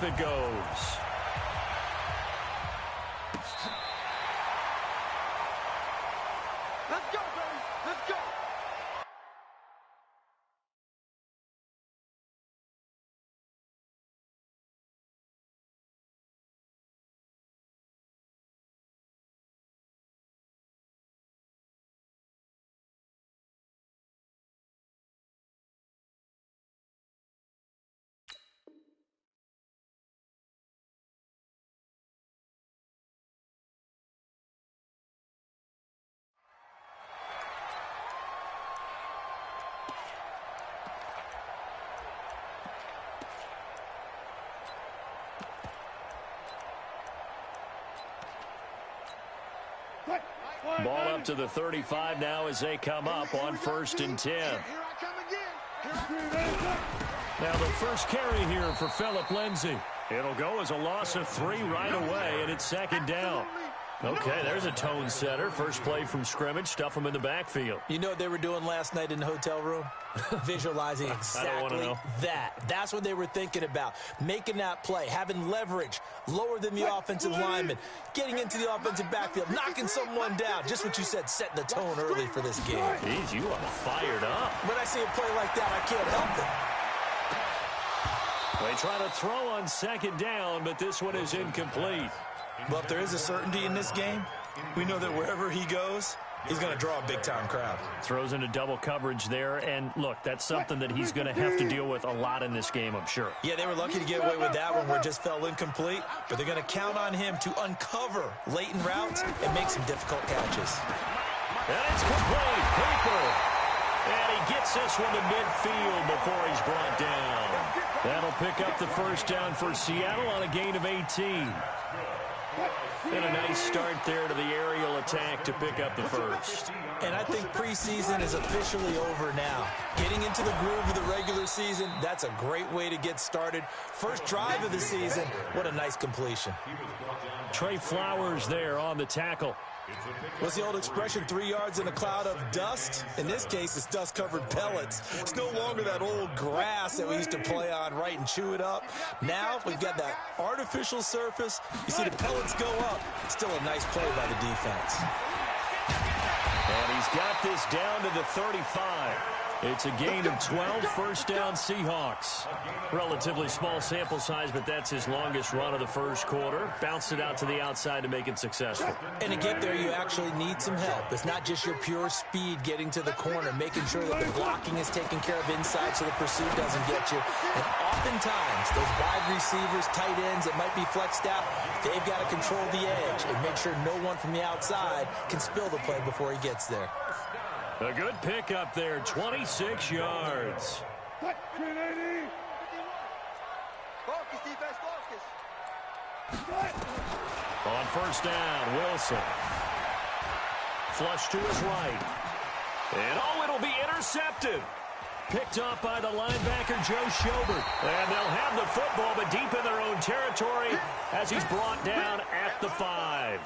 It goes. Let's go, baby. Let's go. Ball up to the 35 now as they come up on 1st and 10. Now the first carry here for Phillip Lindsay. It'll go as a loss of 3 right away, and it's 2nd down. Okay, there's a tone setter. First play from scrimmage, stuff them in the backfield. You know what they were doing last night in the hotel room? Visualizing exactly that. That's what they were thinking about. Making that play, having leverage, lower than the offensive lineman, getting into the offensive backfield, knocking someone down. Just what you said, setting the tone early for this game. Jeez, you are fired up. When I see a play like that, I can't help it. They try to throw on 2nd down, but this one is incomplete. Well, if there is a certainty in this game, we know that wherever he goes, he's going to draw a big-time crowd. Throws into double coverage there, and look, that's something that he's going to have to deal with a lot in this game, I'm sure. Yeah, they were lucky to get away with that one where it just fell incomplete, but they're going to count on him to uncover latent routes and make some difficult catches. And it's complete. Cooper. And he gets this one to midfield before he's brought down. That'll pick up the first down for Seattle on a gain of 18. And a nice start there to the aerial attack to pick up the first. And I think preseason is officially over now. Getting into the groove of the regular season, that's a great way to get started. First drive of the season, what a nice completion. Trey Flowers there on the tackle. What's the old expression, 3 yards in a cloud of dust? In this case, it's dust-covered pellets. It's no longer that old grass that we used to play on, right, and chew it up. Now, we've got that artificial surface. You see the pellets go up. Still a nice play by the defense. And he's got this down to the 35. It's a gain of 12, first down Seahawks. Relatively small sample size, but that's his longest run of the first quarter. Bounced it out to the outside to make it successful. And to get there, you actually need some help. It's not just your pure speed getting to the corner, making sure that the blocking is taken care of inside so the pursuit doesn't get you. And oftentimes, those wide receivers, tight ends that might be flexed out, they've got to control the edge and make sure no one from the outside can spill the play before he gets there. A good pickup there, 26 yards. On first down, Wilson. Flush to his right. And it'll be intercepted. Picked up by the linebacker, Joe Schobert. And they'll have the football, but deep in their own territory as he's brought down at the 5.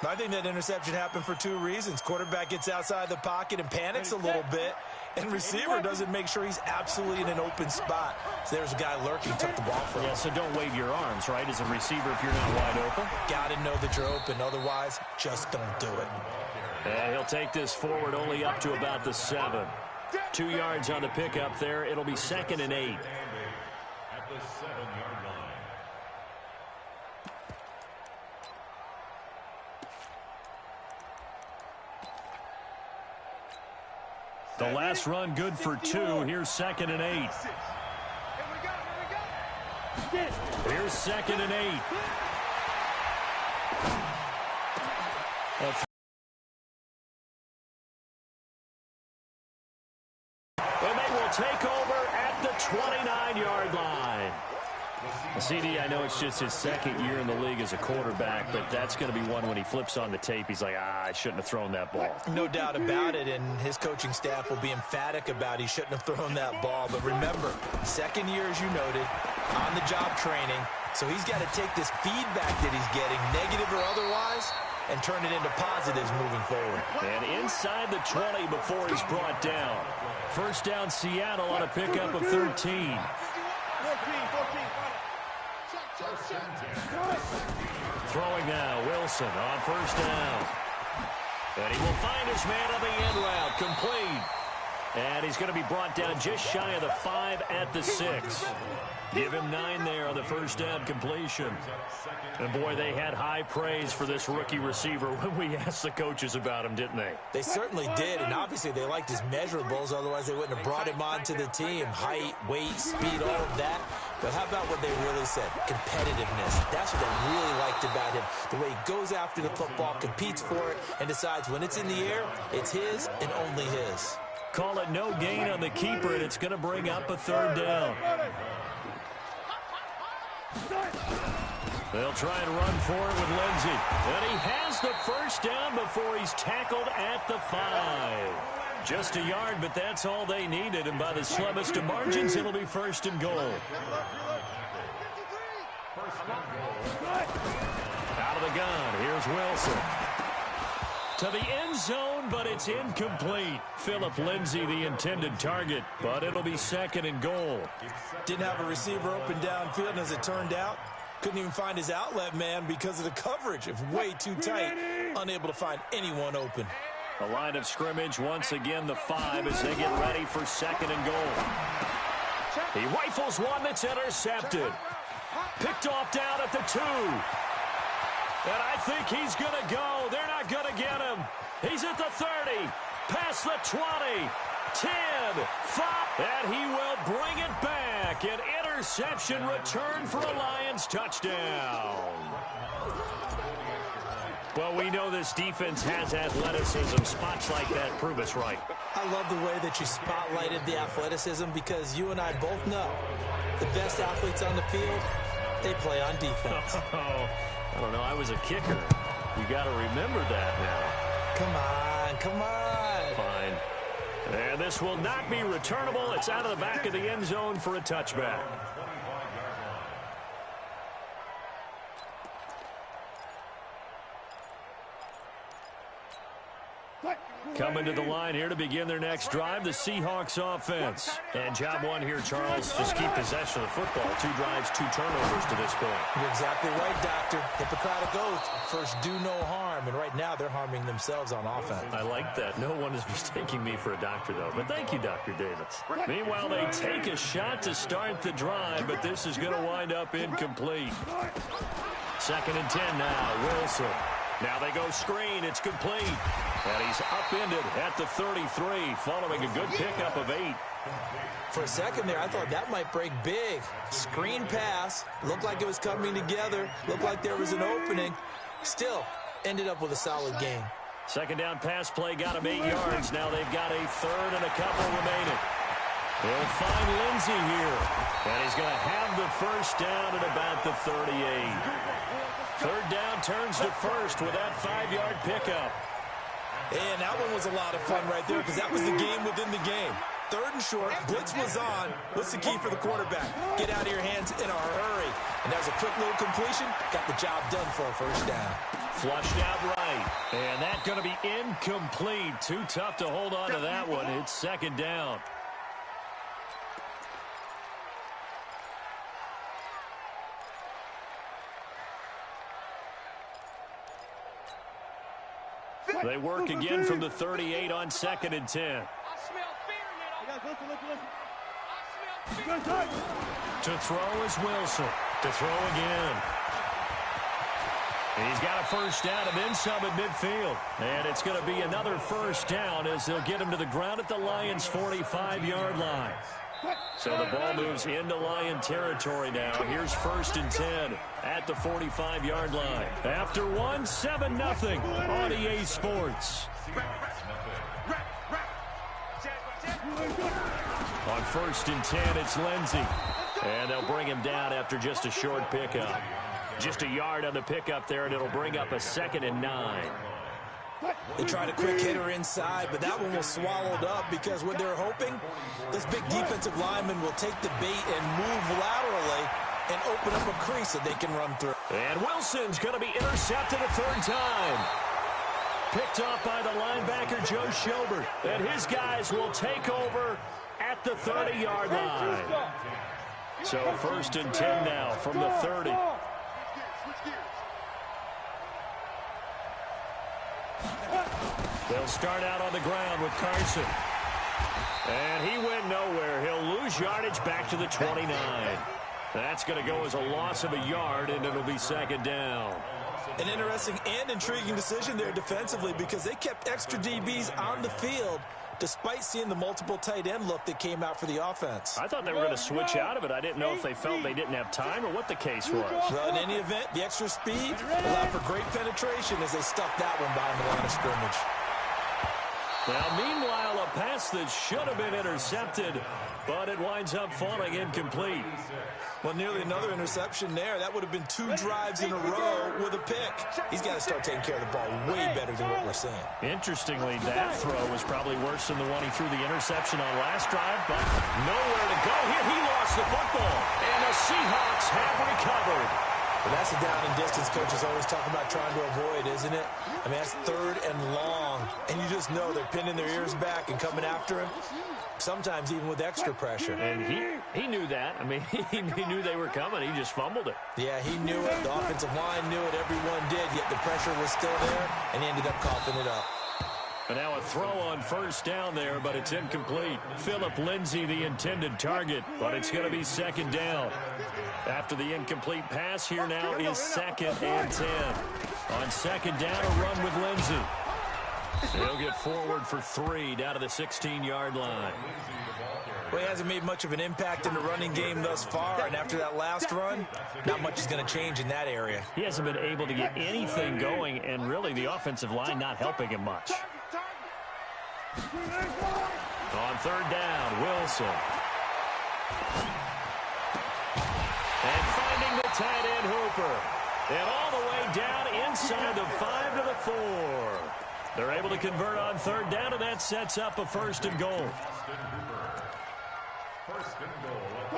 I think that interception happened for 2 reasons. Quarterback gets outside the pocket and panics a little bit, and receiver doesn't make sure he's absolutely in an open spot. So there's a guy lurking, took the ball from him. Yeah, so don't wave your arms, right, as a receiver if you're not wide open. Got to know that you're open. Otherwise, just don't do it. And he'll take this forward only up to about the 7. 2 yards on the pickup there. It'll be 2nd and 8. At the 7-yard line. The last run good for 2. Here's 2nd and 8. Here's 2nd and 8. And they will take over at the 29-yard line. CD, I know it's just his 2nd year in the league as a quarterback, but that's going to be one when he flips on the tape. He's like, I shouldn't have thrown that ball. No doubt about it, and his coaching staff will be emphatic about he shouldn't have thrown that ball. But remember, 2nd year, as you noted, on-the-job training, so he's got to take this feedback that he's getting, negative or otherwise, and turn it into positives moving forward. And inside the 20 before he's brought down. First down Seattle on a pickup of 13. 14. Throwing now, Wilson on first down. And he will find his man on the end route, complete. And he's going to be brought down just shy of the 5 at the 6. Give him 9 there on the first down completion. And, boy, they had high praise for this rookie receiver when we asked the coaches about him, didn't they? They certainly did, and obviously they liked his measurables. Otherwise, they wouldn't have brought him onto the team. Height, weight, speed, all of that. But how about what they really said? Competitiveness. That's what they really liked about him. The way he goes after the football, competes for it, and decides when it's in the air, it's his and only his. Call it no gain on the keeper, and it's going to bring up a third down. They'll try and run for it with Lindsey. And he has the first down before he's tackled at the 5. Just a yard, but that's all they needed. And by the slimmest of margins, it'll be first and goal. Out of the gun, here's Wilson. To the end zone, but it's incomplete. Phillip Lindsay, the intended target, but it'll be second and goal. Didn't have a receiver open downfield, and as it turned out, couldn't even find his outlet man because of the coverage. It's way too tight, unable to find anyone open. The line of scrimmage, once again, the 5 as they get ready for second and goal. He rifles one that's intercepted. Picked off down at the 2. And I think he's going to go. They're not going to get him. He's at the 30, past the 20, 10, 5, and he will bring it back. An interception return for a Lions touchdown. Well, we know this defense has athleticism. Spots like that prove us right. I love the way that you spotlighted the athleticism because you and I both know the best athletes on the field, they play on defense. I don't know. I was a kicker. You got to remember that now. Come on, come on. Fine. And this will not be returnable. It's out of the back of the end zone for a touchback. Coming to the line here to begin their next drive, the Seahawks offense. And job one here, Charles, just keep possession of the football. 2 drives, 2 turnovers to this point. You're exactly right, Doctor. Hippocratic oath. First, do no harm. And right now, they're harming themselves on offense. I like that. No one is mistaking me for a doctor, though. But thank you, Dr. Davis. Meanwhile, they take a shot to start the drive, but this is going to wind up incomplete. Second and 10 now, Wilson. Now they go screen. It's complete. And he's upended at the 33, following a good pickup of 8. For a second there, I thought that might break big. Screen pass. Looked like it was coming together. Looked like there was an opening. Still, ended up with a solid game. Second down pass play got him 8 yards. Now they've got a third and a couple remaining. They'll find Lindsey here. And he's going to have the first down at about the 38. Third down turns to first with that 5-yard pickup. And that one was a lot of fun right there because that was the game within the game. Third and short, blitz was on. What's the key for the quarterback? Get out of your hands in a hurry. And that was a quick little completion. Got the job done for a first down. Flushed out right. And that's going to be incomplete. Too tough to hold on to that one. It's second down. They work again from the 38 on second and 10. To throw is Wilson. To throw again. He's got a first down and then some at midfield. And it's going to be another first down as they'll get him to the ground at the Lions' 45-yard line. So the ball moves into Lion territory now. Here's first and 10 at the 45-yard line. After 7-0 on EA Sports. On first and 10, it's Lindsey. And they'll bring him down after just a short pickup. Just a yard on the pickup there, and it'll bring up a second and 9. They tried a quick hitter inside, but that one was swallowed up because what they're hoping, this big defensive lineman will take the bait and move laterally and open up a crease that they can run through. And Wilson's going to be intercepted a third time. Picked off by the linebacker, Joe Schobert. And his guys will take over at the 30-yard line. So 1st and 10 now from the 30. They'll start out on the ground with Carson. And he went nowhere. He'll lose yardage back to the 29. That's going to go as a loss of a yard, and it'll be 2nd down. An interesting and intriguing decision there defensively because they kept extra DBs on the field despite seeing the multiple tight end look that came out for the offense. I thought they were going to switch out of it. I didn't know if they felt they didn't have time or what the case was. Well, in any event, the extra speed allowed for great penetration as they stuffed that one behind the line of scrimmage. Now, meanwhile, a pass that should have been intercepted, but it winds up falling incomplete. Well, nearly another interception there. That would have been 2 drives in a row with a pick. He's got to start taking care of the ball way better than what we're seeing. Interestingly, that throw was probably worse than the one he threw the interception on last drive, but nowhere to go. Here he lost the football, and the Seahawks have recovered. But that's the down and distance coaches always talk about trying to avoid, isn't it? I mean, that's 3rd and long, and you just know they're pinning their ears back and coming after him, sometimes even with extra pressure. And he knew that. I mean, he knew they were coming. He just fumbled it. Yeah, he knew it. The offensive line knew it. Everyone did, yet the pressure was still there, and he ended up coughing it up. And now a throw on 1st down there, but it's incomplete. Philip Lindsay, the intended target, but it's going to be 2nd down. After the incomplete pass, here now is 2nd and 10. On 2nd down, a run with Lindsay. He'll get forward for 3 down to the 16-yard line. Well, he hasn't made much of an impact in the running game thus far, and after that last run, not much is going to change in that area. He hasn't been able to get anything going, and really the offensive line not helping him much. On 3rd down, Wilson. And finding the tight end Hooper. And all the way down inside the 5 to the 4. They're able to convert on 3rd down, and that sets up a 1st and goal.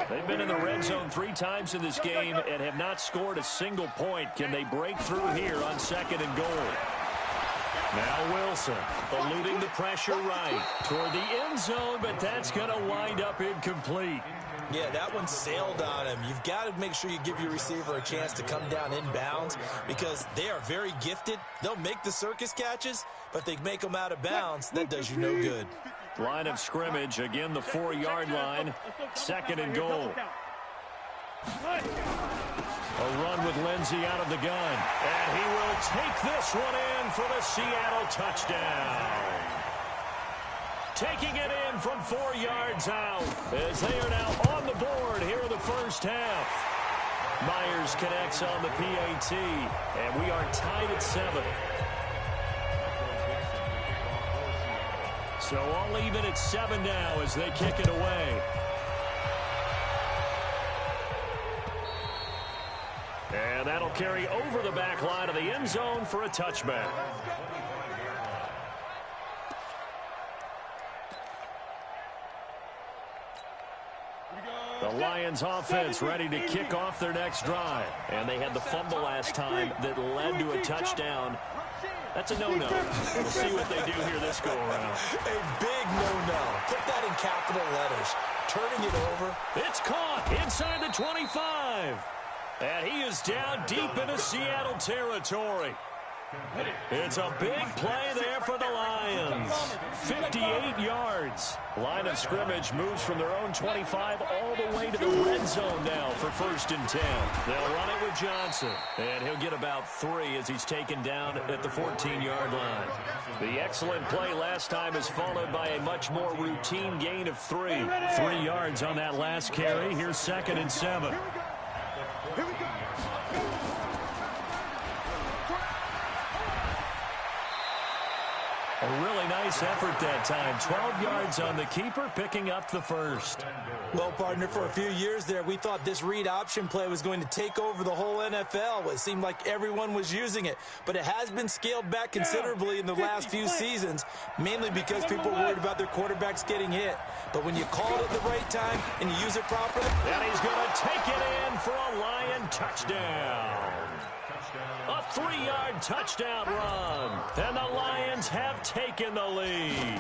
They've been in the red zone 3 times in this game and have not scored a single point. Can they break through here on 2nd and goal? Now Wilson eluding the pressure right toward the end zone, but that's going to wind up incomplete. Yeah, that one sailed on him. You've got to make sure you give your receiver a chance to come down inbounds because they are very gifted. They'll make the circus catches, but they make them out of bounds. That does you no good. Line of scrimmage, again the 4-yard line, 2nd and goal. A run with Lindsay out of the gun, and he will take this one in for the Seattle touchdown. Taking it in from 4 yards out as they are now on the board here in the 1st half. Myers connects on the PAT, and we are tied at 7. So all even at 7 now as they kick it away. And that'll carry over the back line of the end zone for a touchback. The Lions offense ready to kick off their next drive. And they had the fumble last time that led to a touchdown. That's a no-no. We'll see what they do here this go-around. A big no-no. Put that in capital letters. Turning it over. It's caught inside the 25. And he is down deep into Seattle territory. It's a big play there for the Lions. 58 yards. Line of scrimmage moves from their own 25 all the way to the red zone now for 1st and 10. They'll run it with Johnson. And he'll get about 3 as he's taken down at the 14-yard line. The excellent play last time is followed by a much more routine gain of 3. 3 yards on that last carry. Here's 2nd and 7. Here we go. A really nice effort that time. 12 yards on the keeper, picking up the 1st. Well, partner, for a few years there, we thought this read option play was going to take over the whole NFL. It seemed like everyone was using it, but it has been scaled back considerably in the last few seasons, mainly because people were worried about their quarterbacks getting hit. But when you call it at the right time and you use it properly... And he's going to take it in for a Lion touchdown. A 3-yard touchdown run. And the Lions have taken the lead.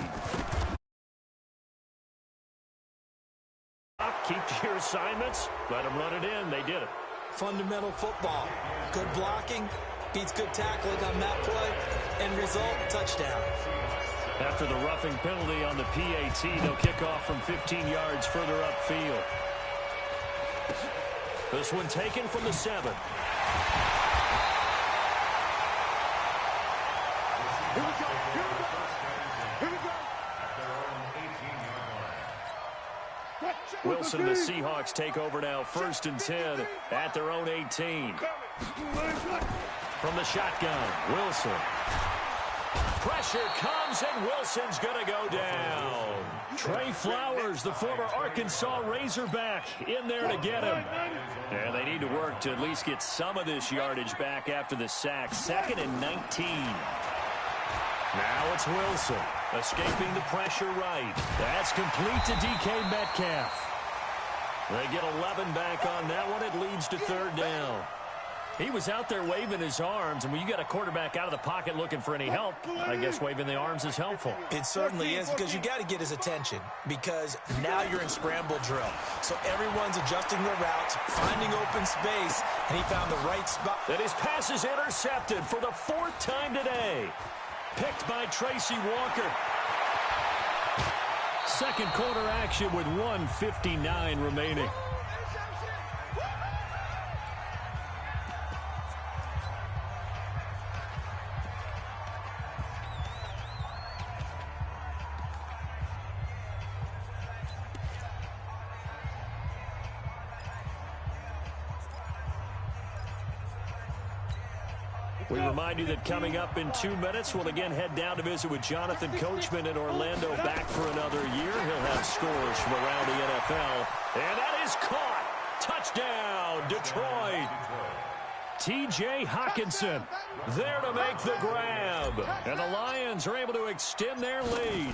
Keep to your assignments. Let them run it in. They did it. Fundamental football. Good blocking beats good tackling on that play. End result, touchdown. After the roughing penalty on the PAT, they'll kick off from 15 yards further upfield. This one taken from the 7. Here we go. Here we go. Here we go. Wilson and the Seahawks take over now, 1st and 10 at their own 18. From the shotgun, Wilson. Pressure comes, and Wilson's going to go down. Trey Flowers, the former Arkansas Razorback, in there to get him. And they need to work to at least get some of this yardage back after the sack. 2nd and 19. Now it's Wilson, escaping the pressure right. That's complete to DK Metcalf. They get 11 back on that one. It leads to 3rd down. He was out there waving his arms, and when you got a quarterback out of the pocket looking for any help, I guess waving the arms is helpful. It certainly is, because you got to get his attention, because now you're in scramble drill. So everyone's adjusting their routes, finding open space, and he found the right spot. And his pass is intercepted for the 4th time today. Picked by Tracy Walker. Second quarter action with 1:59 remaining. We remind you that coming up in 2 minutes, we'll again head down to visit with Jonathan Coachman in Orlando, back for another year. He'll have scores from around the NFL. And that is caught. Touchdown, Detroit. T.J. Hockenson there to make the grab. And the Lions are able to extend their lead.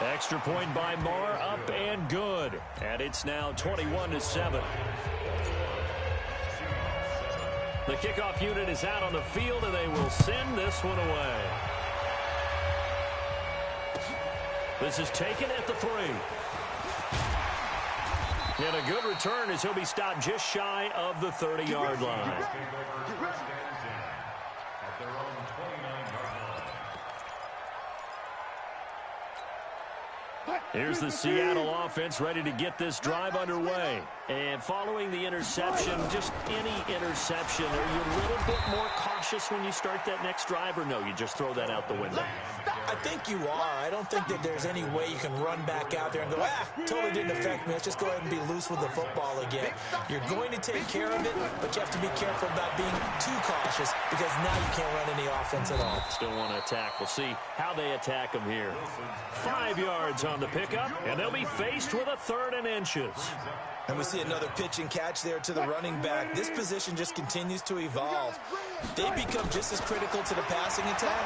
Extra point by Marr, up and good. And it's now 21-7. The kickoff unit is out on the field, and they will send this one away. This is taken at the 3. And a good return as he'll be stopped just shy of the 30-yard line. Here's the Seattle offense ready to get this drive underway. And following the interception, just any interception, are you a little bit more cautious when you start that next drive, or no, you just throw that out the window? I think you are. I don't think that there's any way you can run back out there and go, totally didn't affect me. Let's just go ahead and be loose with the football again. You're going to take care of it, but you have to be careful about being too cautious, because now you can't run any offense at all. Still want to attack. We'll see how they attack them here. 5 yards on the pickup, and they'll be faced with a 3rd and inches. And we see another pitch and catch there to the running back. This position just continues to evolve. They become just as critical to the passing attack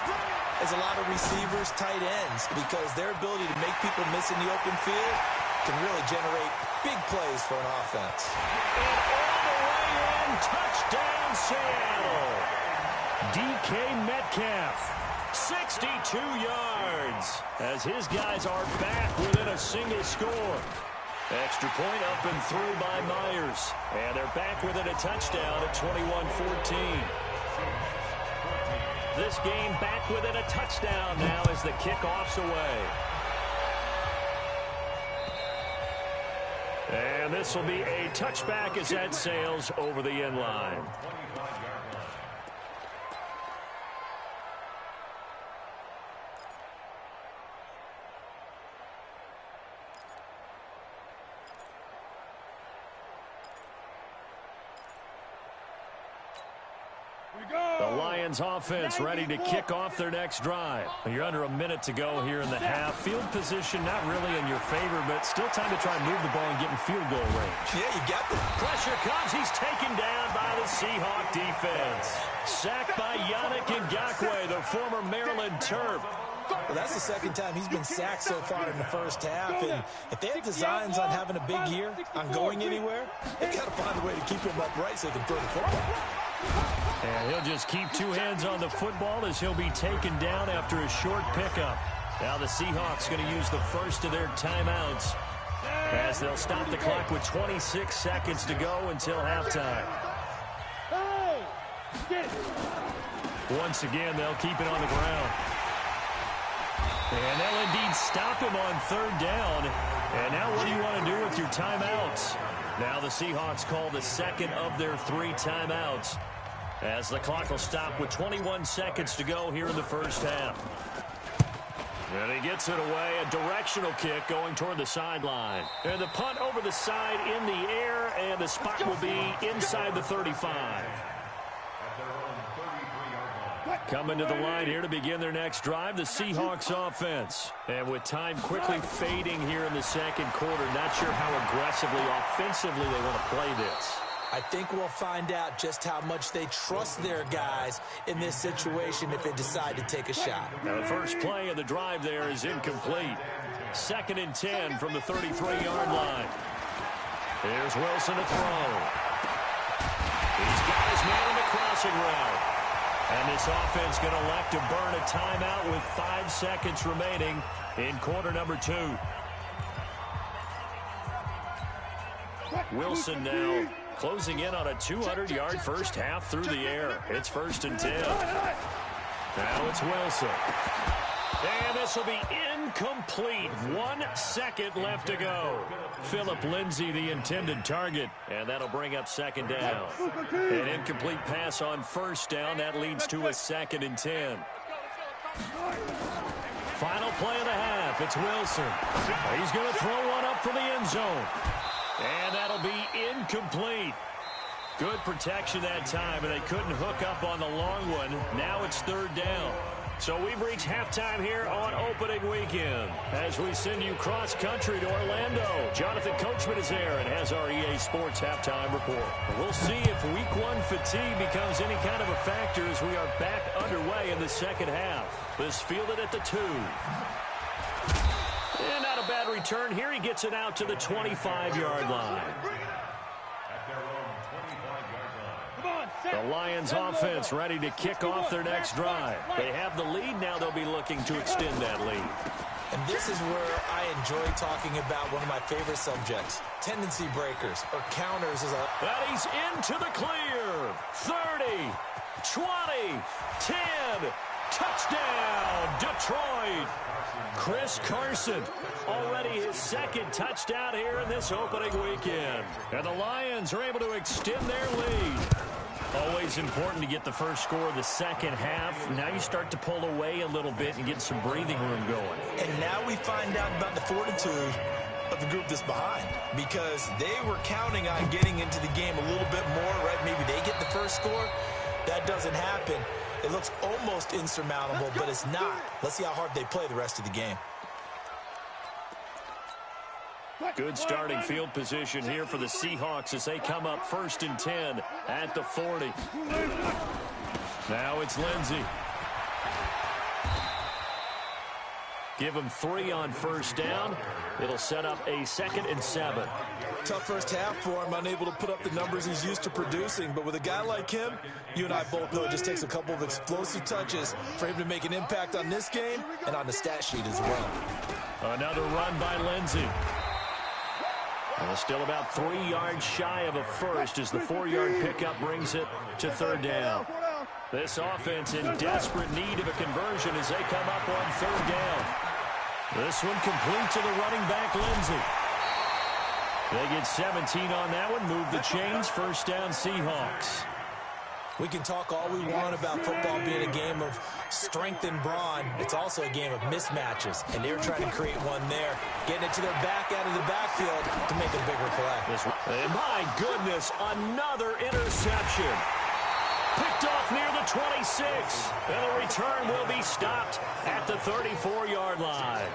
as a lot of receivers, tight ends, because their ability to make people miss in the open field can really generate big plays for an offense. And all the way in, touchdown Seattle. DK Metcalf, 62 yards, as his guys are back within a single score. Extra point up and through by Myers. And they're back within a touchdown at 21-14. This game back within a touchdown now as the kickoff's away. And this will be a touchback as that sails over the end line. The Lions offense ready to kick off their next drive. You're under a minute to go here in the half. Field position not really in your favor, but still time to try and move the ball and get in field goal range. Yeah, you got the pressure comes. He's taken down by the Seahawk defense. Sacked by Yannick Ngakoue, the former Maryland Terp. Well, that's the 2nd time he's been sacked so far in the first half. And if they have designs on having a big year, on going anywhere, they've got to find a way to keep him upright so they can throw the football. And he'll just keep 2 hands on the football as he'll be taken down after a short pickup. Now the Seahawks going to use the first of their timeouts as they'll stop the clock with 26 seconds to go until halftime. Once again, they'll keep it on the ground. And they'll indeed stop him on third down. And now what do you want to do with your timeouts? Now the Seahawks call the second of their 3 timeouts as the clock will stop with 21 seconds to go here in the first half. And he gets it away, a directional kick going toward the sideline. And the punt over the side in the air, and the spot will be inside the 35. Coming to the line here to begin their next drive, the Seahawks offense. And with time quickly fading here in the second quarter, not sure how aggressively, offensively they want to play this. I think we'll find out just how much they trust their guys in this situation if they decide to take a shot. Now the first play of the drive there is incomplete. 2nd and 10 from the 33-yard line. Here's Wilson to throw. He's got his man in the crossing route. And this offense going to elect to burn a timeout with 5 seconds remaining in quarter number 2. Wilson now closing in on a 200-yard first half through the air. It's 1st and 10. Now it's Wilson. And this will be incomplete. 1 second left to go. Phillip Lindsay, the intended target. And that'll bring up 2nd down. An incomplete pass on 1st down. That leads to a 2nd and 10. Final play of the half. It's Wilson. He's going to throw one up for the end zone. And that'll be incomplete. Good protection that time, and they couldn't hook up on the long one. Now it's 3rd down. So we've reached halftime here on opening weekend. As we send you cross-country to Orlando, Jonathan Coachman is there and has our EA Sports halftime report. We'll see if Week 1 fatigue becomes any kind of a factor as we are back underway in the second half. This fielded at the 2. And not a bad return here. He gets it out to the 25-yard line. The Lions offense ready to kick off their next drive. They have the lead now. They'll be looking to extend that lead. And this is where I enjoy talking about one of my favorite subjects, tendency breakers or counters. And he's into the clear. 30, 20, 10, touchdown, Detroit. Chris Carson, already his 2nd touchdown here in this opening weekend. And the Lions are able to extend their lead. Always important to get the first score of the second half. Now you start to pull away a little bit and get some breathing room going. And now we find out about the fortitude of the group that's behind, because they were counting on getting into the game a little bit more, right? Maybe they get the first score. That doesn't happen. It looks almost insurmountable, but it's not. Let's see how hard they play the rest of the game. Good starting field position here for the Seahawks as they come up 1st and 10 at the 40. Now it's Lindsay. Give him 3 on 1st down. It'll set up a 2nd and 7. Tough first half for him, unable to put up the numbers he's used to producing. But with a guy like him, you and I both know it just takes a couple of explosive touches for him to make an impact on this game and on the stat sheet as well. Another run by Lindsay. Well, still about 3 yards shy of a first as the 4-yard pickup brings it to 3rd down. This offense in desperate need of a conversion as they come up on 3rd down. This one complete to the running back, Lindsay. They get 17 on that one, move the chains, 1st down Seahawks. We can talk all we want about football being a game of strength and brawn. It's also a game of mismatches, and they're trying to create one there, getting it to their back out of the backfield to make a bigger play. And my goodness, another interception. Picked off near the 26, and the return will be stopped at the 34-yard line.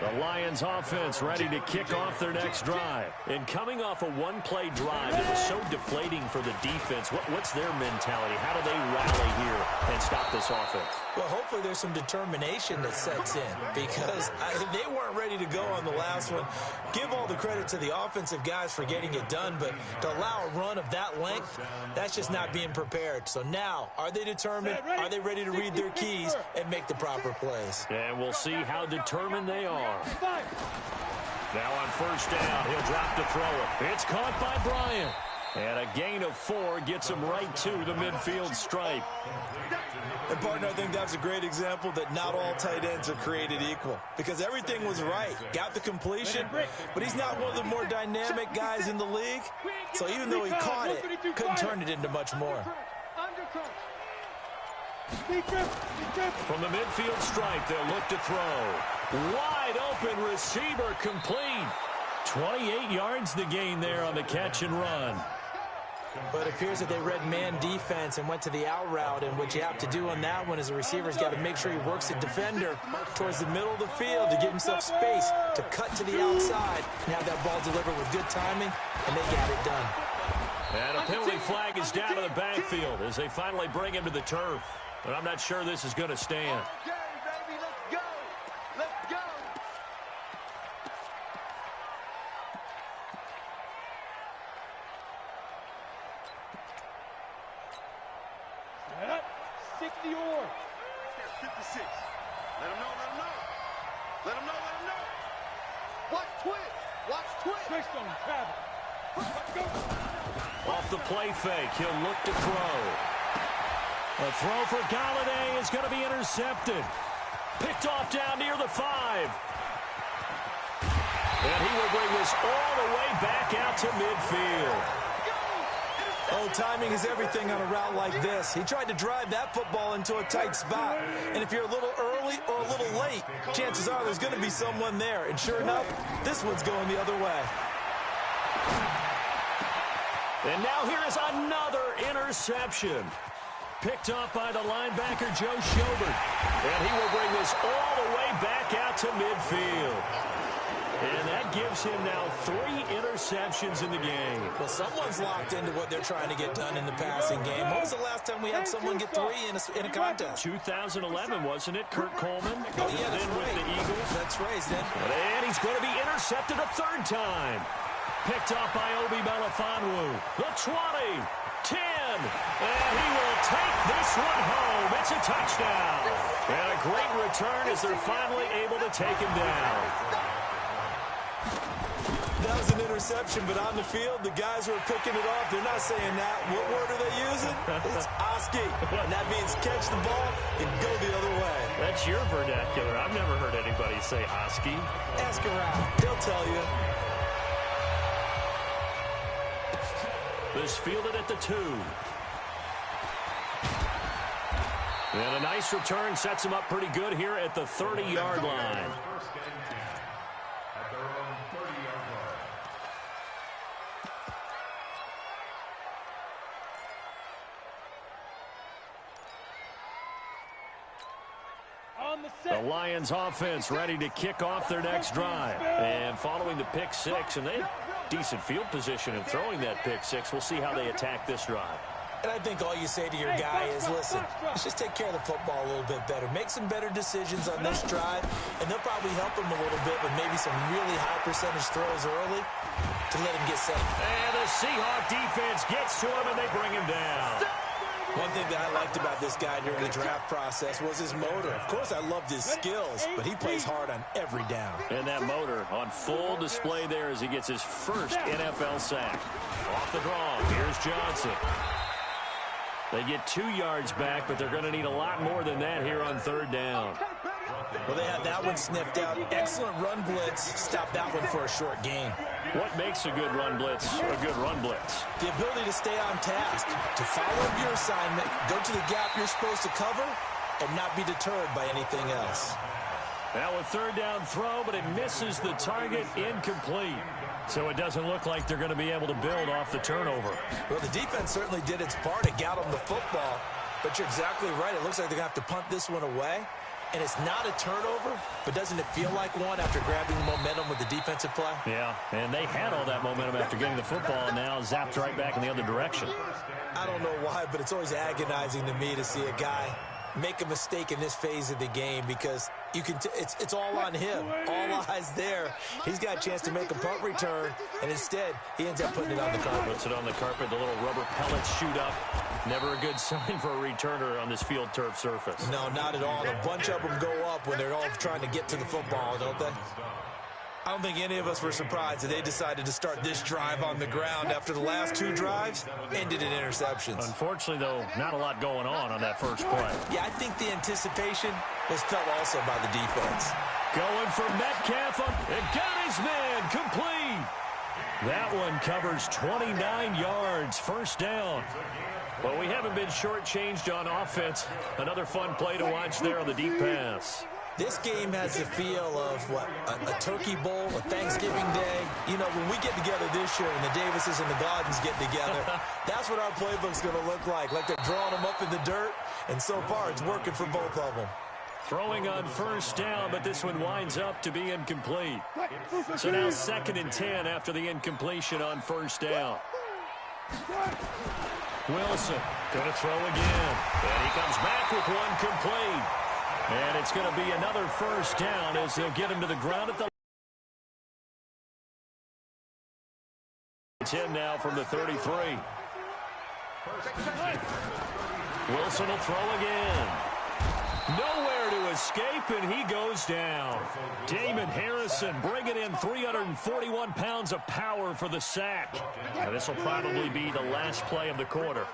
The Lions offense ready to kick off their next drive. And coming off a one-play drive that was so deflating for the defense, what's their mentality? How do they rally here and stop this offense? Well, hopefully there's some determination that sets in because they weren't ready to go on the last one. Give all the credit to the offensive guys for getting it done, but to allow a run of that length, that's just not being prepared. So now, are they determined? Are they ready to read their keys and make the proper plays? And we'll see how determined they are. Now on first down, he'll drop to throw it. It's caught by Bryant. And a gain of 4 gets him right to the midfield stripe. And, partner, I think that's a great example that not all tight ends are created equal because everything was right. Got the completion, but he's not one of the more dynamic guys in the league. So even though he caught it, couldn't turn it into much more. From the midfield stripe, they'll look to throw. Wide open receiver complete. 28 yards the gain there on the catch and run. But it appears that they read man defense and went to the out route, and what you have to do on that one is the receiver's got to make sure he works the defender towards the middle of the field to give himself space to cut to the outside and have that ball delivered with good timing, and they got it done. And a penalty flag is down to the backfield as they finally bring him to the turf. But I'm not sure this is going to stand. Okay, baby, let's go. Let's go. Set up. 60 or. 56. Let him know, let him know. Let him know, let him know. Watch Twitch. Watch Twitch. Twitch on him, Travis. Let's go. Off the play fake, he'll look to throw. A throw for Galladay is going to be intercepted. Picked off down near the 5. And he will bring this all the way back out to midfield. Oh, timing is everything on a route like this. He tried to drive that football into a tight spot. And if you're a little early or a little late, chances are there's going to be someone there. And sure enough, this one's going the other way. And now here is another interception. Picked up by the linebacker, Joe Schobert. And he will bring this all the way back out to midfield. And that gives him now 3 interceptions in the game. Well, someone's locked into what they're trying to get done in the passing game. When was the last time we had someone get 3 in a contest? 2011, wasn't it? Kurt Coleman. Oh, yeah, that's then right. with the Eagles. That's right, then. And he's going to be intercepted a 3rd time. Picked off by Obi Melifonwu. The 20, 10, and he will take this one home. It's a touchdown. And a great return as they're finally able to take him down. That was an interception, but on the field, the guys who are picking it off, they're not saying that. What word are they using? It's Oski. And that means catch the ball and go the other way. That's your vernacular. I've never heard anybody say Oski. Ask around. They'll tell you. This fielded at the 2. And a nice return sets him up pretty good here at the 30-yard line. The Lions offense ready to kick off their next drive. And following the pick 6, and they had decent field position in throwing that pick 6. We'll see how they attack this drive. And I think all you say to your guy is, listen, let's just take care of the football a little bit better. Make some better decisions on this drive, and they'll probably help him a little bit with maybe some really high percentage throws early to let him get set. And the Seahawk defense gets to him, and they bring him down. One thing that I liked about this guy during the draft process was his motor. Of course, I loved his skills, but he plays hard on every down. And that motor on full display there as he gets his first NFL sack. Off the draw, here's Johnson. They get 2 yards back, but they're going to need a lot more than that here on 3rd down. Well, they had that one sniffed out. Excellent run blitz. Stopped that one for a short gain. What makes a good run blitz a good run blitz? The ability to stay on task, to follow up your assignment, go to the gap you're supposed to cover, and not be deterred by anything else. Now a 3rd down throw, but it misses the target, incomplete. So it doesn't look like they're going to be able to build off the turnover. Well, the defense certainly did its part to get them the football, but you're exactly right. It looks like they're going to have to punt this one away. And it's not a turnover, but doesn't it feel like one after grabbing momentum with the defensive play? Yeah, and they had all that momentum after getting the football, and now zapped right back in the other direction. I don't know why, but it's always agonizing to me to see a guy make a mistake in this phase of the game because you can it's all on him. All eyes there. He's got a chance to make a punt return, and instead he ends up putting it on the carpet. Puts it on the carpet. The little rubber pellets shoot up. Never a good sign for a returner on this field turf surface. No, not at all. A bunch of them go up when they're all trying to get to the football, don't they? I don't think any of us were surprised that they decided to start this drive on the ground after the last 2 drives ended in interceptions. Unfortunately, though, not a lot going on that first play. Yeah, I think the anticipation was felt also by the defense. Going for Metcalf. It got his man complete. That one covers 29 yards. First down. Well, we haven't been shortchanged on offense. Another fun play to watch there on the deep pass. This game has the feel of, what, a turkey bowl, a Thanksgiving day. You know, when we get together this year and the Davises and the Gardens get together, that's what our playbook's going to look like they're drawing them up in the dirt, and so far it's working for both of them. Throwing on first down, but this one winds up to be incomplete. So now 2nd and 10 after the incompletion on first down. Wilson going to throw again, and he comes back with one complete. And it's going to be another first down as they'll get him to the ground at the 10 now from the 33. Wilson will throw again. Nowhere to escape, and he goes down. Damon Harrison bringing in 341 pounds of power for the sack. And this will probably be the last play of the quarter.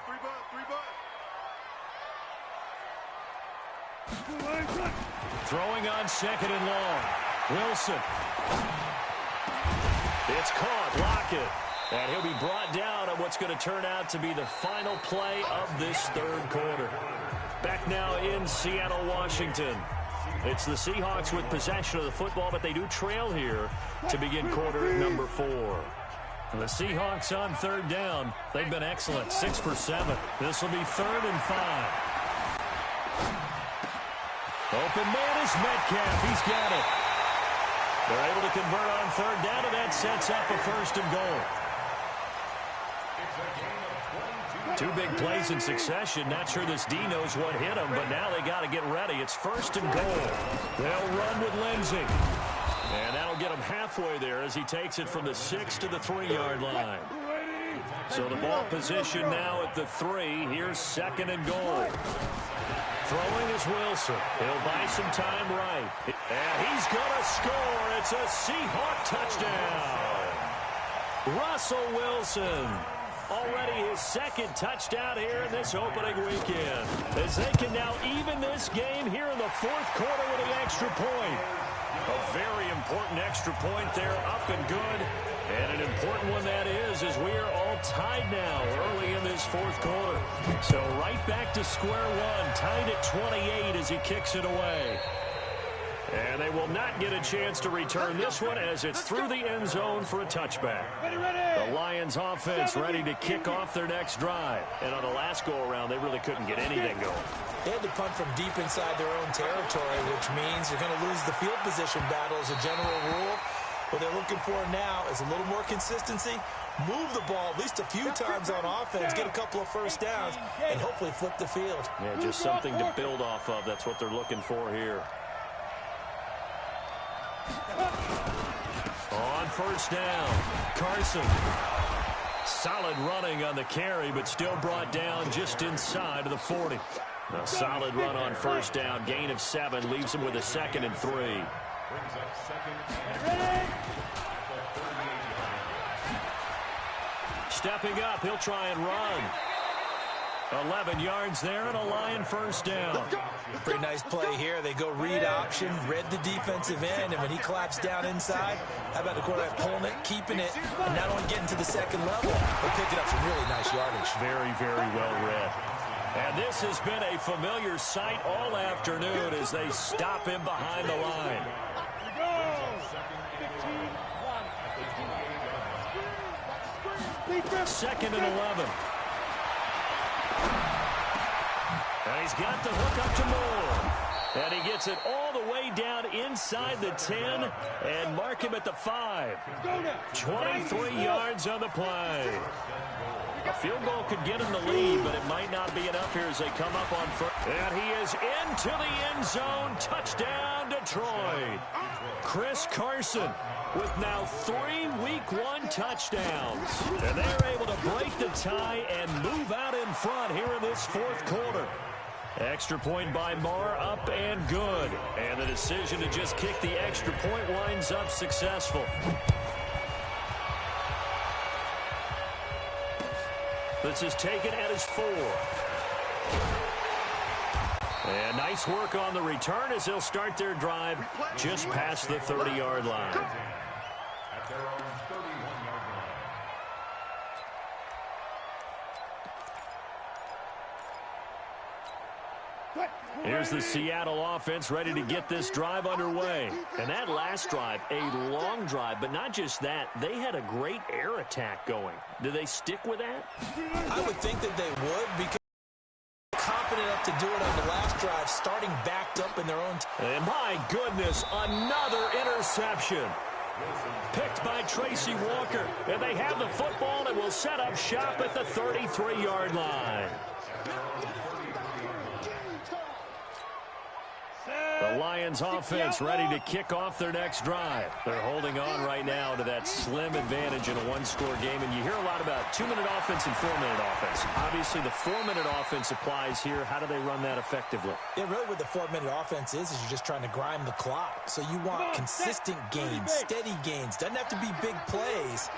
Throwing on 2nd and long. Wilson. It's caught. Lockett. And he'll be brought down on what's going to turn out to be the final play of this 3rd quarter. Back now in Seattle, Washington. It's the Seahawks with possession of the football, but they do trail here to begin quarter number 4. And the Seahawks on 3rd down. They've been excellent. 6 for 7. This will be 3rd and 5. Open man is Metcalf. He's got it. They're able to convert on 3rd down, and that sets up a 1st and goal. 2 big plays in succession. Not sure this D knows what hit him, but now they got to get ready. It's 1st and goal. They'll run with Lindsey. And that'll get him halfway there as he takes it from the 6 to the 3-yard line. So the ball position now at the 3. Here's 2nd and goal. Throwing is Wilson. He'll buy some time right. And he's going to score. It's a Seahawk touchdown. Russell Wilson. Already his 2nd touchdown here in this opening weekend. As they can now even this game here in the 4th quarter with an extra point. A very important extra point there, up and good. And an important one that is, as we are all tied now early in this 4th quarter. So right back to square one, tied at 28 as he kicks it away. And they will not get a chance to return this one as it's through the end zone for a touchback. The Lions offense ready to kick off their next drive. And on the last go-around, they really couldn't get anything going. They had to punt from deep inside their own territory, which means they're going to lose the field position battle as a general rule. What they're looking for now is a little more consistency, move the ball at least a few times on offense, get a couple of first downs, and hopefully flip the field. Yeah, just something to build off of. That's what they're looking for here. On first down, Carson. Solid running on the carry, but still brought down just inside of the 40. A solid run on first down. Gain of 7 leaves him with a 2nd and 3. Stepping up, he'll try and run. 11 yards there and a Lion first down. Pretty nice play here. They go read option, read the defensive end, and when he claps down inside, how about the quarterback pulling it, keeping it, and not only getting to the 2nd level, but picking up some really nice yardage. Very, very well read. And this has been a familiar sight all afternoon as they stop him behind the line. 2nd and 11. And he's got the hook up to Moore. And he gets it all the way down inside the 10 and mark him at the 5. 23 yards on the play. A field goal could get him the lead, but it might not be enough here as they come up on first. And he is into the end zone. Touchdown, Detroit. Chris Carson with now 3 Week 1 touchdowns. And they're able to break the tie and move out in front here in this fourth quarter. Extra point by Marr, up and good. And the decision to just kick the extra point winds up successful. This is taken at his 4. And nice work on the return as they'll start their drive just past the 30-yard line. At their own 31-yard line. Here's the Seattle offense ready to get this drive underway. And that last drive, a long drive, but not just that. They had a great air attack going. Do they stick with that? I would think that they would, because confident enough to do it on the last drive, starting backed up in their own. And my goodness, another interception. Picked by Tracy Walker. And they have the football and will set up shop at the 33-yard line. The Lions offense ready to kick off their next drive. They're holding on right now to that slim advantage in a one-score game. And you hear a lot about 2-minute offense and 4-minute offense. Obviously, the 4-minute offense applies here. How do they run that effectively? Yeah, really what the 4-minute offense is you're just trying to grind the clock. So you want consistent gains, steady gains. Doesn't have to be big plays,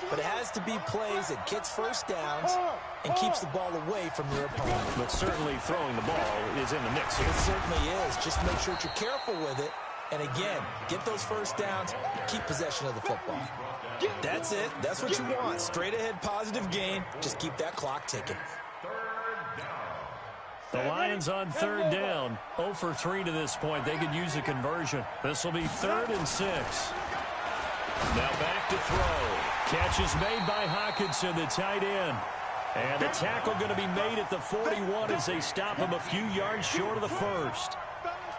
but it has to be plays that gets first downs and keeps the ball away from your opponent. But certainly throwing the ball is in the mix here. It certainly is. Just make sure that you're careful with it. And again, get those first downs, keep possession of the football. That's it. That's what you want. Straight ahead, positive gain. Just keep that clock ticking. The Lions on third down. 0 for 3 to this point. They could use a conversion. This will be 3rd and 6. Now back to throw. Catch is made by Hockenson, the tight end. And the tackle going to be made at the 41 as they stop him a few yards short of the first.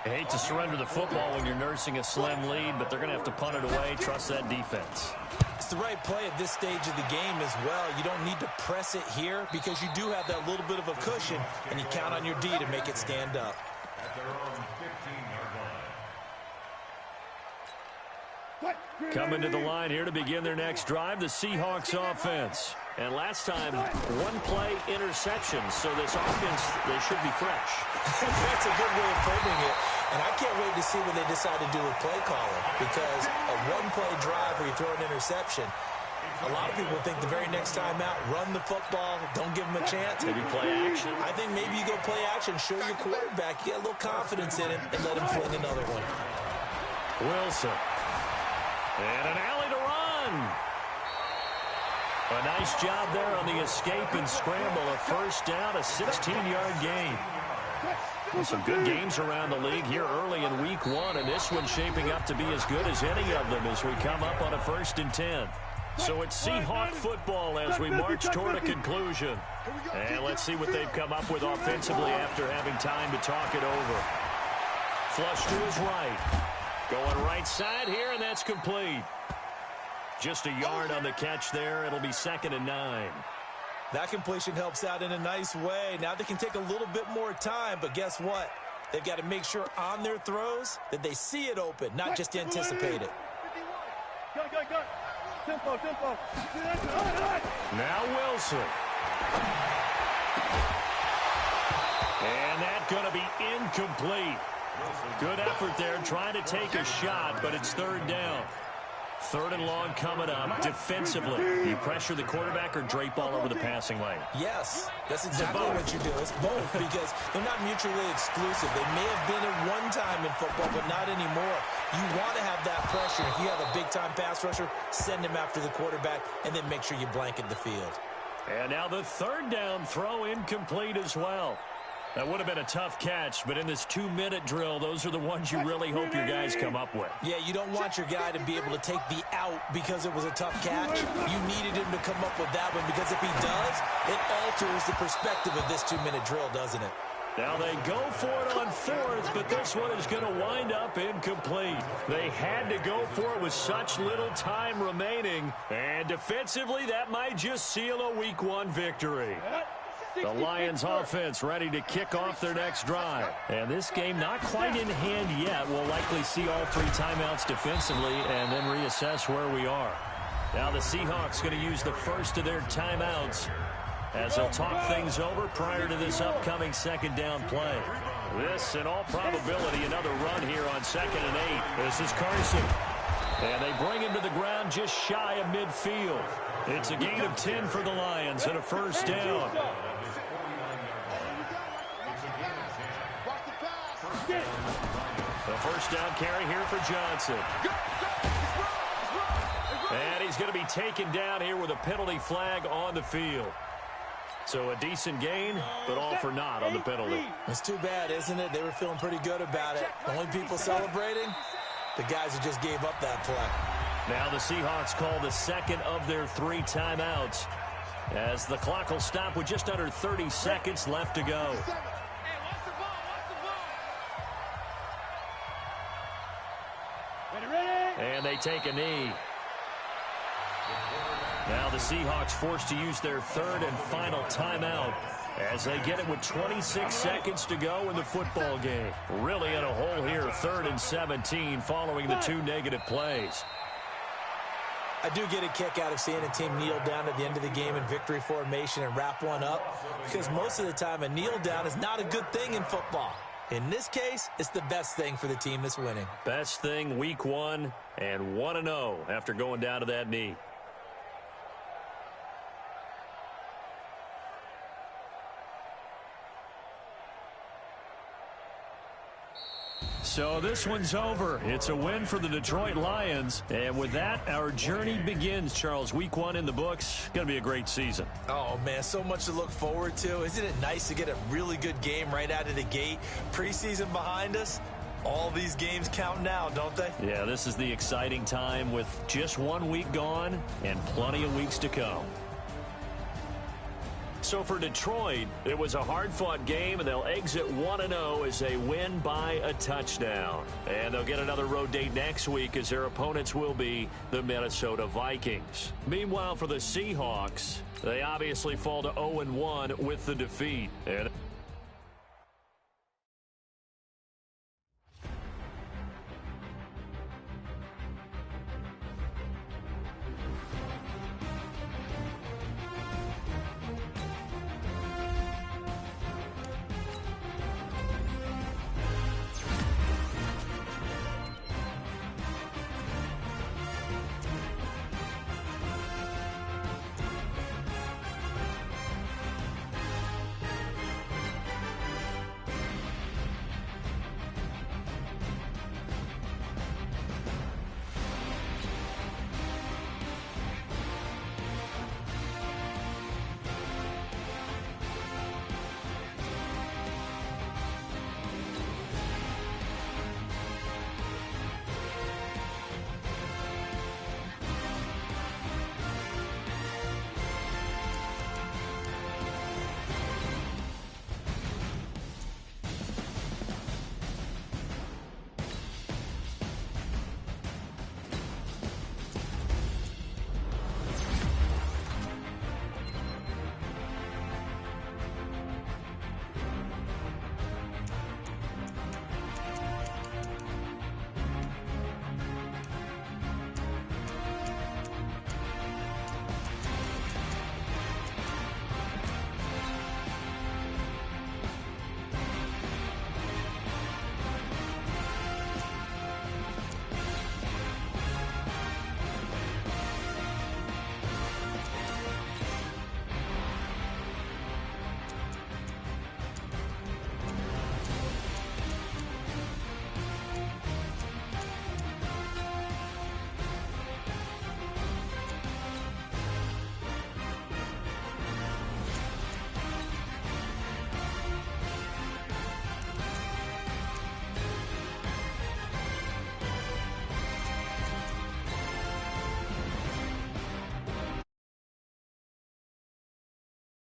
I hate to surrender the football when you're nursing a slim lead, but they're going to have to punt it away. Trust that defense. It's the right play at this stage of the game as well. You don't need to press it here because you do have that little bit of a cushion, and you count on your D to make it stand up. At their own 15-yard line. Coming to the line here to begin their next drive, the Seahawks offense. And last time, 1-play interception, so this offense, they should be fresh. That's a good way of framing it. And I can't wait to see what they decide to do with play calling, because a 1-play drive where you throw an interception, a lot of people think the very next time out, run the football, don't give them a chance. Maybe play action. I think maybe you go play action, show your quarterback, get a little confidence in it, and let him fling another one. Wilson. And an alley to run. A nice job there on the escape and scramble. A first down, a 16-yard gain. Well, some good games around the league here early in Week 1, and this one's shaping up to be as good as any of them as we come up on a 1st and 10. So it's Seahawk football as we march toward a conclusion. And let's see what they've come up with offensively after having time to talk it over. Flush to his right. Going right side here, and that's complete. Just a yard on the catch there. It'll be 2nd and 9. That completion helps out in a nice way. Now they can take a little bit more time, but guess what? They've got to make sure on their throws that they see it open, not just anticipate it. Now Wilson. And that's going to be incomplete. Good effort there, trying to take a shot, but it's 3rd down. 3rd and long coming up. Defensively, you pressure the quarterback or drape all over the passing lane? Yes, that's exactly what you do. It's both, because they're not mutually exclusive. They may have been at one time in football, but not anymore. You want to have that pressure. If you have a big-time pass rusher, send him after the quarterback, and then make sure you blanket the field. And now the 3rd down throw incomplete as well. That would have been a tough catch, but in this 2-minute drill, those are the ones you really hope your guys come up with. Yeah, you don't want your guy to be able to take the out because it was a tough catch. You needed him to come up with that one, because if he does, it alters the perspective of this 2-minute drill, doesn't it? Now they go for it on fourth, but this one is going to wind up incomplete. They had to go for it with such little time remaining, and defensively that might just seal a Week 1 victory. The Lions offense ready to kick off their next drive. And this game not quite in hand yet. We'll likely see all 3 timeouts defensively and then reassess where we are. Now the Seahawks going to use the first of their timeouts as they'll talk things over prior to this upcoming second down play. This, in all probability, another run here on 2nd and 8. This is Carson. And they bring him to the ground just shy of midfield. It's a gain of 10 for the Lions and a first down. The first down carry here for Johnson. And he's going to be taken down here with a penalty flag on the field. So a decent gain, but all for naught on the penalty. It's too bad, isn't it? They were feeling pretty good about it. The only people celebrating, the guys who just gave up that play. Now the Seahawks call the second of their 3 timeouts as the clock will stop with just under 30 seconds left to go. And they take a knee. Now the Seahawks forced to use their 3rd and final timeout as they get it with 26 seconds to go in the football game. Really in a hole here, 3rd and 17 following the 2 negative plays. I do get a kick out of seeing a team kneel down at the end of the game in victory formation and wrap one up, because most of the time a kneel down is not a good thing in football. In this case, it's the best thing for the team that's winning. Best thing Week 1 and 1-0 after going down to that knee. So this one's over. It's a win for the Detroit Lions. And with that, our journey begins, Charles. Week 1 in the books. Going to be a great season. Oh, man, so much to look forward to. Isn't it nice to get a really good game right out of the gate? Preseason behind us. All these games count now, don't they? Yeah, this is the exciting time with just 1 week gone and plenty of weeks to come. So for Detroit, it was a hard-fought game, and they'll exit 1-0 as they win by a touchdown. And they'll get another road date next week as their opponents will be the Minnesota Vikings. Meanwhile, for the Seahawks, they obviously fall to 0-1 with the defeat. And